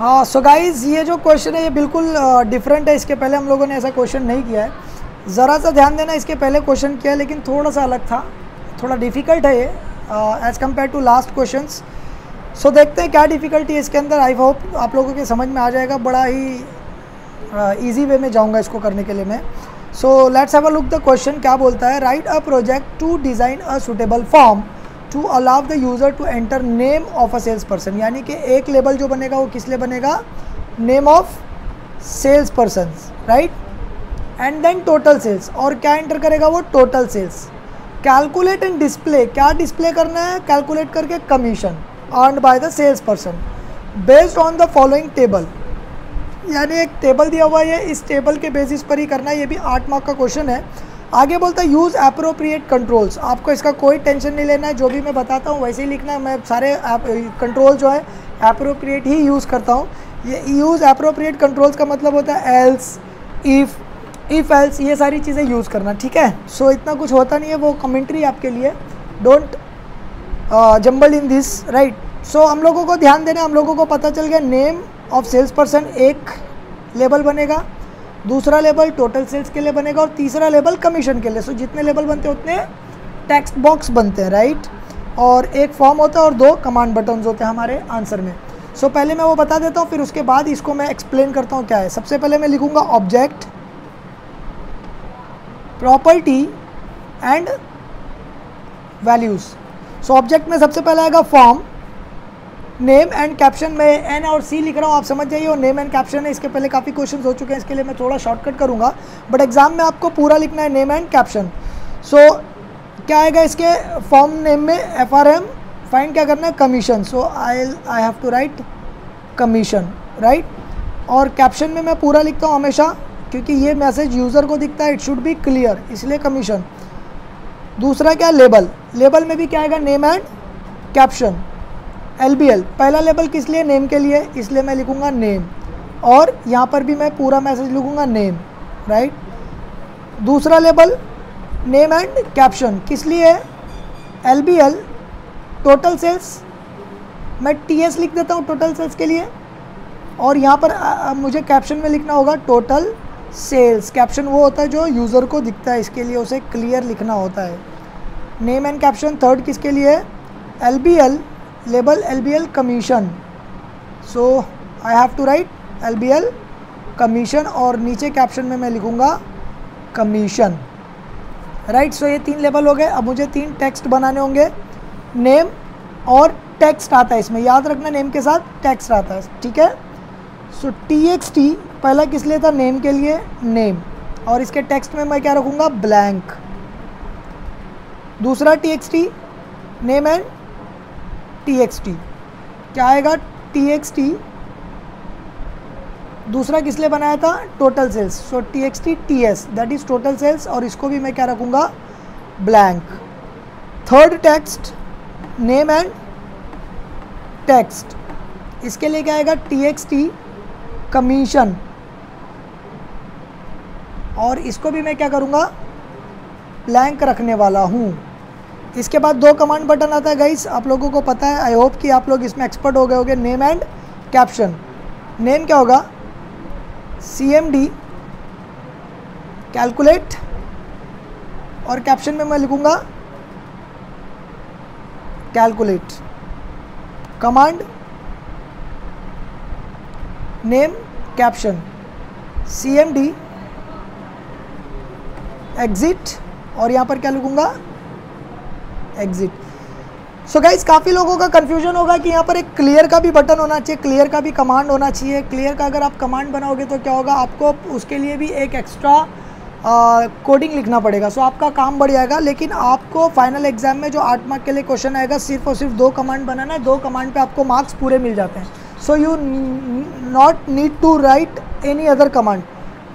हाँ so guys ये जो क्वेश्चन है ये बिल्कुल डिफरेंट है। इसके पहले हम लोगों ने ऐसा क्वेश्चन नहीं किया है। ज़रा सा ध्यान देना, इसके पहले क्वेश्चन किया लेकिन थोड़ा सा अलग था, थोड़ा डिफ़िकल्ट है ये as compare to last questions. So देखते हैं क्या डिफ़िकल्टी है इसके अंदर। आई होप आप लोगों के समझ में आ जाएगा। बड़ा ही ईजी वे में जाऊँगा इसको करने के लिए मैं। So let's have a look the question. क्या बोलता है, write a project to design a suitable form to allow the user to enter name of a sales person. यानी कि एक लेबल जो बनेगा वो किस लिए बनेगा, name of sales person, right, and then total sales. और क्या एंटर करेगा वो, total sales. Calculate and display, क्या डिस्प्ले करना है, कैलकुलेट करके commission earned by the sales person based on the following table. यानी एक टेबल दिया हुआ है, इस टेबल के बेसिस पर ही करना है। ये भी 8 मार्क का क्वेश्चन है। आगे बोलता है यूज़ एप्रोप्रिएट कंट्रोल्स। आपको इसका कोई टेंशन नहीं लेना है, जो भी मैं बताता हूँ वैसे ही लिखना है। मैं सारे कंट्रोल जो है एप्रोप्रिएट ही यूज़ करता हूँ। ये यूज़ एप्रोप्रिएट कंट्रोल्स का मतलब होता है एल्स, इफ़ एल्स, ये सारी चीज़ें यूज़ करना, ठीक है। सो इतना कुछ होता नहीं है, वो कमेंट्री आपके लिए, don't jumble in this, right. So हम लोगों को ध्यान देना, हम लोगों को पता चल गया नेम ऑफ सेल्स पर्सन एक लेबल बनेगा, दूसरा लेबल टोटल सेल्स के लिए बनेगा और तीसरा लेबल कमीशन के लिए। सो जितने लेबल बनते हैं उतने टेक्स्ट बॉक्स बनते हैं, राइट। और एक फॉर्म होता है और 2 कमांड बटन्स होते हैं हमारे आंसर में। सो पहले मैं वो बता देता हूँ, फिर उसके बाद इसको मैं एक्सप्लेन करता हूँ क्या है। सबसे पहले मैं लिखूँगा object, property and values. So object में सबसे पहले आएगा फॉर्म, नेम एंड कैप्शन। में एन और सी लिख रहा हूँ, आप समझ जाइए। और नेम एंड कैप्शन है, इसके पहले काफ़ी क्वेश्चंस हो चुके हैं, इसके लिए मैं थोड़ा शॉर्टकट करूँगा, बट एग्जाम में आपको पूरा लिखना है नेम एंड कैप्शन। सो क्या आएगा इसके फॉर्म नेम में, FRM, फाइंड क्या करना है, commission. So I have to write commission, right. और कैप्शन में मैं पूरा लिखता हूँ हमेशा, क्योंकि ये मैसेज यूज़र को दिखता है, इट शुड बी क्लियर, इसलिए कमीशन। दूसरा क्या, लेबल। लेबल में भी क्या आएगा, नेम एंड कैप्शन। LBL, पहला लेबल किस लिए, नेम के लिए, इसलिए मैं लिखूँगा नेम। और यहाँ पर भी मैं पूरा मैसेज लिखूँगा नेम, राइट। दूसरा लेबल नेम एंड कैप्शन किस लिए, LBL, टोटल सेल्स, मैं TS लिख देता हूँ टोटल सेल्स के लिए। और यहाँ पर मुझे कैप्शन में लिखना होगा टोटल सेल्स। कैप्शन वो होता है जो यूज़र को दिखता है, इसके लिए उसे क्लियर लिखना होता है। नेम एंड कैप्शन थर्ड किसके लिए, LBL, label LBL commission. So I have to write LBL commission, और नीचे कैप्शन में मैं लिखूँगा कमीशन, राइट। सो ये 3 लेबल हो गए। अब मुझे 3 टेक्स्ट बनाने होंगे। नेम और टेक्स्ट आता है इसमें, याद रखना नेम के साथ टेक्स्ट आता है, ठीक है। सो TXT पहला किस लिए था, नेम के लिए, नेम। और इसके टेक्स्ट में मैं क्या रखूँगा, ब्लैंक। दूसरा TXT, नेम एंड TXT, क्या आएगा, TXT। दूसरा किस लिए बनाया था, total sales. So TXT TS, that is total sales, और इसको भी मैं क्या रखूँगा, blank. Third text, name and text, इसके लिए क्या आएगा, TXT कमीशन, और इसको भी मैं क्या करूँगा, ब्लैंक रखने वाला हूँ। इसके बाद 2 कमांड बटन आता है गाइस, आप लोगों को पता है, आई होप कि आप लोग इसमें एक्सपर्ट हो गए होंगे। Name and caption. नेम क्या होगा, CMD कैलकुलेट, और कैप्शन में मैं लिखूँगा calculate. Command name caption, CMD exit, और यहाँ पर क्या लिखूँगा, एग्जिट। सो गाइस काफ़ी लोगों का कन्फ्यूजन होगा कि यहाँ पर एक क्लियर का भी बटन होना चाहिए, क्लियर का भी कमांड होना चाहिए। क्लियर का अगर आप कमांड बनाओगे तो क्या होगा, आपको उसके लिए भी एक एक्स्ट्रा कोडिंग लिखना पड़ेगा। सो आपका काम बढ़ जाएगा। लेकिन आपको फाइनल एग्जाम में जो 8 मार्क के लिए क्वेश्चन आएगा, सिर्फ और सिर्फ 2 कमांड बनाना है। 2 कमांड पे आपको मार्क्स पूरे मिल जाते हैं। So you not need to write any other command.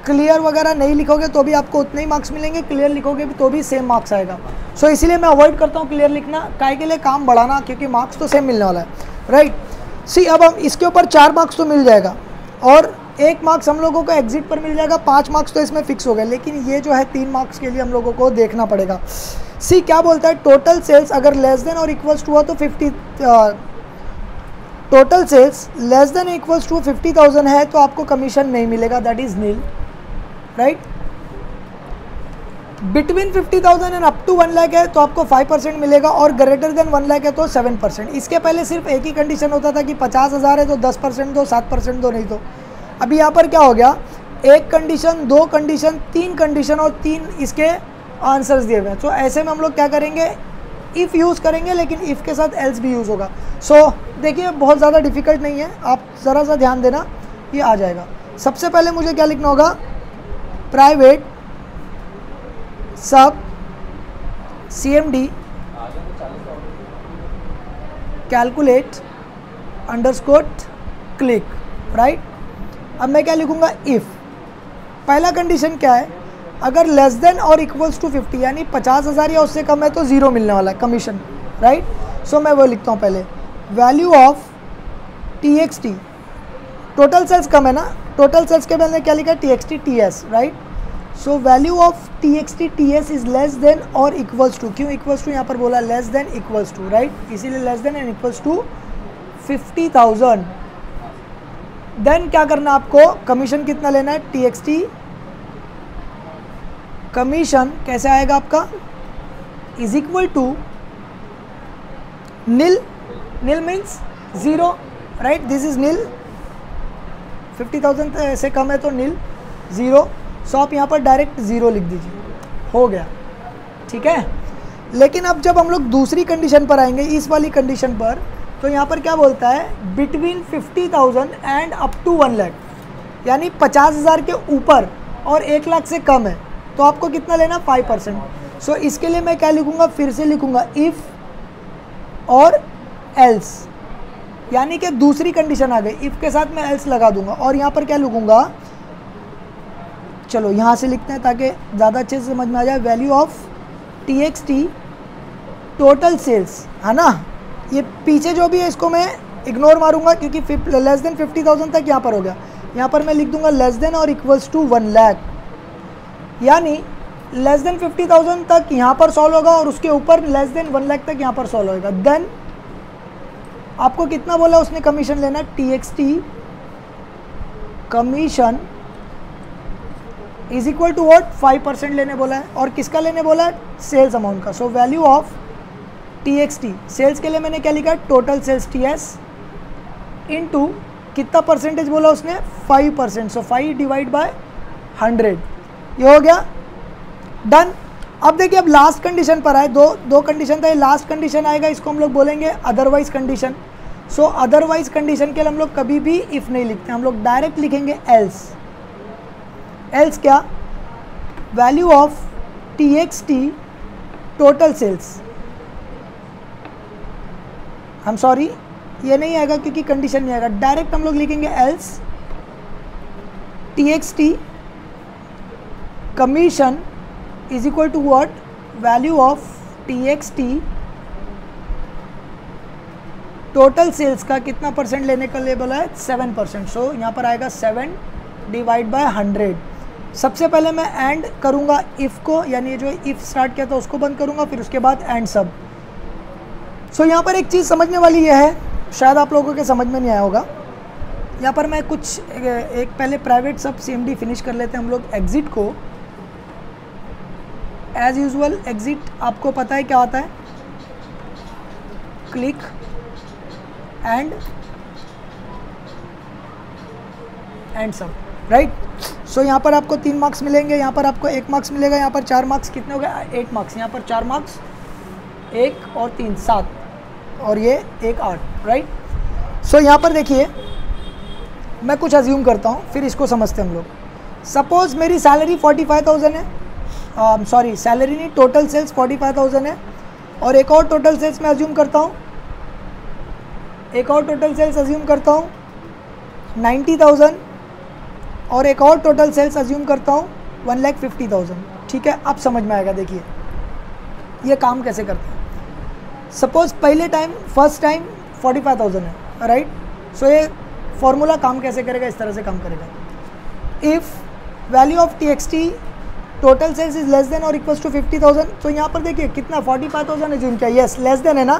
Clear वगैरह नहीं लिखोगे तो भी आपको उतने ही मार्क्स मिलेंगे, क्लियर लिखोगे तो भी सेम मार्क्स आएगा। सो इसीलिए मैं अवॉइड करता हूँ क्लियर लिखना, काहे के लिए, काम बढ़ाना, क्योंकि मार्क्स तो सेम मिलने वाला है, राइट। सी अब हम इसके ऊपर 4 मार्क्स तो मिल जाएगा, और 1 मार्क्स हम लोगों को एग्जिट पर मिल जाएगा। 5 मार्क्स तो इसमें फिक्स हो गए, लेकिन ये जो है 3 मार्क्स के लिए हम लोगों को देखना पड़ेगा। सी क्या बोलता है, टोटल सेल्स अगर लेस देन और इक्वल्स टू हुआ तो total sales less than equals to 50,000 है तो आपको कमीशन नहीं मिलेगा, that is nil, right. Between 50,000 and up to 1 lakh है तो आपको 5% मिलेगा, और ग्रेटर देन 1 लाख है तो 7%। इसके पहले सिर्फ एक ही कंडीशन होता था कि 50,000 है तो 10% दो, 7% दो, नहीं तो अभी यहाँ पर क्या हो गया, एक कंडीशन, दो कंडीशन, तीन कंडीशन और तीन इसके आंसर्स दिए हुए हैं। तो ऐसे में हम लोग क्या करेंगे, इफ़ यूज़ करेंगे, लेकिन इफ़ के साथ एल्स भी यूज़ होगा। सो देखिए बहुत ज़्यादा डिफिकल्ट नहीं है, आप ज़रा सा ध्यान देना, ये आ जाएगा। सबसे पहले मुझे क्या लिखना होगा, प्राइवेट सब CMD calculate underscore click, right. अब मैं क्या लिखूंगा, इफ़ पहला कंडीशन क्या है, अगर लेस देन और इक्वल्स टू 50 यानी 50,000 या उससे कम है तो 0 मिलने वाला है कमीशन, राइट। सो मैं वो लिखता हूँ पहले, value of TXT, total sales कम है ना, टोटल सेल्स के मैंने क्या लिखा, TXT TS, right. So value of TXT TS is less than और इक्वल्स टू, क्यों इक्वल्स टू यहाँ पर बोला, less than equals to, right, इसीलिए less than and equals to 50,000। Then क्या करना आपको, कमीशन कितना लेना है, TXT कमीशन कैसे आएगा आपका, is equal to nil, nil means 0, right, this is nil, 50,000 से कम है तो नील 0। सो आप यहाँ पर डायरेक्ट 0 लिख दीजिए, हो गया, ठीक है। लेकिन अब जब हम लोग दूसरी कंडीशन पर आएंगे, इस वाली कंडीशन पर, तो यहाँ पर क्या बोलता है, between 50,000 and up to 1 lakh, यानी 50,000 के ऊपर और 1 लाख से कम है तो आपको कितना लेना, 5%। सो इसके लिए मैं क्या लिखूँगा, फिर से लिखूँगा इफ़ और एल्स, यानी कि दूसरी कंडीशन आ गई, इफ़ के साथ मैं एल्स लगा दूंगा, और यहाँ पर क्या लिखूँगा, चलो यहाँ से लिखते हैं ताकि ज़्यादा अच्छे से समझ में आ जाए, value of TXT total sales, है ना। ये पीछे जो भी है इसको मैं इग्नोर मारूंगा क्योंकि लेस देन 50,000 तक यहाँ पर हो गया। यहाँ पर मैं लिख दूंगा लेस देन और इक्वल्स टू 1 लाख, यानी लेस देन 50,000 तक यहाँ पर सॉल्व होगा और उसके ऊपर लेस देन 1 लाख तक यहाँ पर सॉल्व होगा। देन आपको कितना बोला उसने कमीशन लेना, TXT commission is equal to what, 5% लेने बोला है, और किसका लेने बोला है, सेल्स अमाउंट का। So value of TXT, sales के लिए मैंने क्या लिखा, टोटल सेल्स TS इनटू कितना परसेंटेज बोला उसने, 5%। सो 5 डिवाइड बाय 100, ये हो गया, डन। अब देखिए अब लास्ट कंडीशन पर आए, दो कंडीशन था, ये लास्ट कंडीशन आएगा, इसको हम लोग बोलेंगे अदरवाइज कंडीशन। सो अदरवाइज कंडीशन के लिए हम लोग कभी भी इफ़ नहीं लिखते, हम लोग डायरेक्ट लिखेंगे एल्स। एल्स क्या, value of TXT total sales, हम सॉरी ये नहीं आएगा क्योंकि कंडीशन नहीं आएगा, डायरेक्ट हम लोग लिखेंगे else TXT commission is equal to what, value of TXT total sales का कितना परसेंट लेने का लिए बोला है, 7%। सो यहाँ पर आएगा 7 डिवाइड बाय 100। सबसे पहले मैं एंड करूँगा इफ़ को, यानी जो इफ़ स्टार्ट किया था उसको बंद करूँगा, फिर उसके बाद एंड सब। सो यहाँ पर एक चीज़ समझने वाली यह है, शायद आप लोगों के समझ में नहीं आया होगा। यहाँ पर मैं कुछ एक पहले प्राइवेट सब CMD फिनिश कर लेते हैं हम लोग। एग्ज़िट को एज़ यूजुअल, एग्ज़िट आपको पता है क्या होता है, क्लिक एंड सब, राइट। सो यहाँ पर आपको 3 मार्क्स मिलेंगे, यहाँ पर आपको 1 मार्क्स मिलेगा, यहाँ पर 4 मार्क्स, कितने हो गए, 8 मार्क्स। यहाँ पर 4 मार्क्स, 1 और 3 7, और ये 1 8, राइट। सो यहाँ पर देखिए मैं कुछ अज्यूम करता हूँ, फिर इसको समझते हैं हम लोग। सपोज़ मेरी सैलरी 45,000 है, सॉरी सैलरी नहीं, टोटल सेल्स 45,000 है, और एक और टोटल सेल्स मैं अज्यूम करता हूँ, एक और टोटल सेल्स अज्यूम करता हूँ 90,000, और एक और टोटल सेल्स अज्यूम करता हूँ 1,50,000। ठीक है, अब समझ में आएगा। देखिए ये काम कैसे करते हैं। सपोज़ पहले टाइम फर्स्ट टाइम 45,000 है, राइट। सो ये फॉर्मूला काम कैसे करेगा, इस तरह से काम करेगा। If value of TXT total sales is less than और इक्वल्स टू 50,000, तो यहाँ पर देखिए कितना 45,000 एज्यूम किया, यस लेस देन है ना,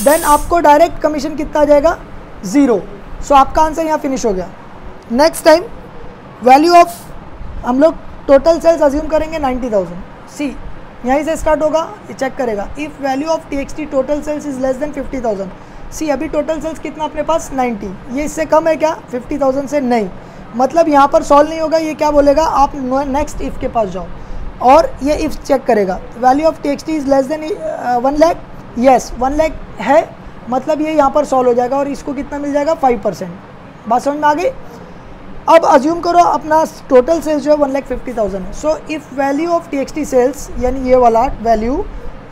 देन आपको डायरेक्ट कमीशन कितना आ जाएगा, 0। सो आपका आंसर यहाँ फिनिश हो गया। नेक्स्ट टाइम वैल्यू ऑफ, हम लोग टोटल सेल्स अज्यूम करेंगे 90,000। सी यहीं से स्टार्ट होगा, ये चेक करेगा if value of TXT total sales is less than 50,000। See अभी टोटल सेल्स कितना अपने पास 90, ये इससे कम है क्या 50,000 से? नहीं, मतलब यहाँ पर सॉल्व नहीं होगा। ये क्या बोलेगा, आप नेक्स्ट इफ़ के पास जाओ और ये इफ़ चेक करेगा value of TXT is less than 1 lakh. Yes 1 lakh है, मतलब ये यहाँ पर सॉल्व हो जाएगा और इसको कितना मिल जाएगा 5%। बात समझ में आ गई? अब अज्यूम करो अपना टोटल सेल्स जो है 1,50,000 है। So if value of TXT sales यानी ये वाला वैल्यू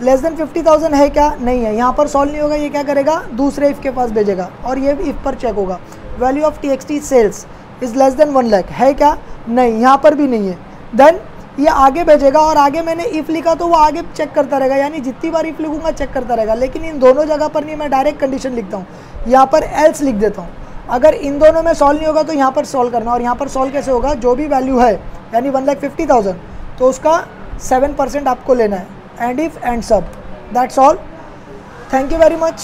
लेस देन 50,000 है क्या? नहीं है। यहाँ पर सॉल्व नहीं होगा, ये क्या करेगा दूसरे इफ़ के पास भेजेगा और ये इफ़ पर चेक होगा value of TXT sales is less than 1 lakh है क्या? नहीं, यहाँ पर भी नहीं है। देन ये आगे भेजेगा और आगे मैंने इफ़ लिखा तो वो आगे चेक करता रहेगा, यानी जितनी बार इफ़ लिखूंगा चेक करता रहेगा। लेकिन इन दोनों जगह पर नहीं, मैं डायरेक्ट कंडीशन लिखता हूँ, यहाँ पर एल्स लिख देता हूँ। अगर इन दोनों में सॉल्व नहीं होगा तो यहाँ पर सॉल्व करना, और यहाँ पर सॉल्व कैसे होगा, जो भी वैल्यू है यानी 1,50,000 तो उसका 7% आपको लेना है। एंड इफ़ एंड सब, that's all. Thank you very much.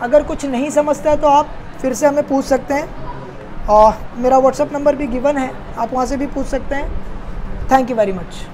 अगर कुछ नहीं समझता है तो आप फिर से हमें पूछ सकते हैं, और मेरा व्हाट्सअप नंबर भी गिवन है, आप वहाँ से भी पूछ सकते हैं। Thank you very much.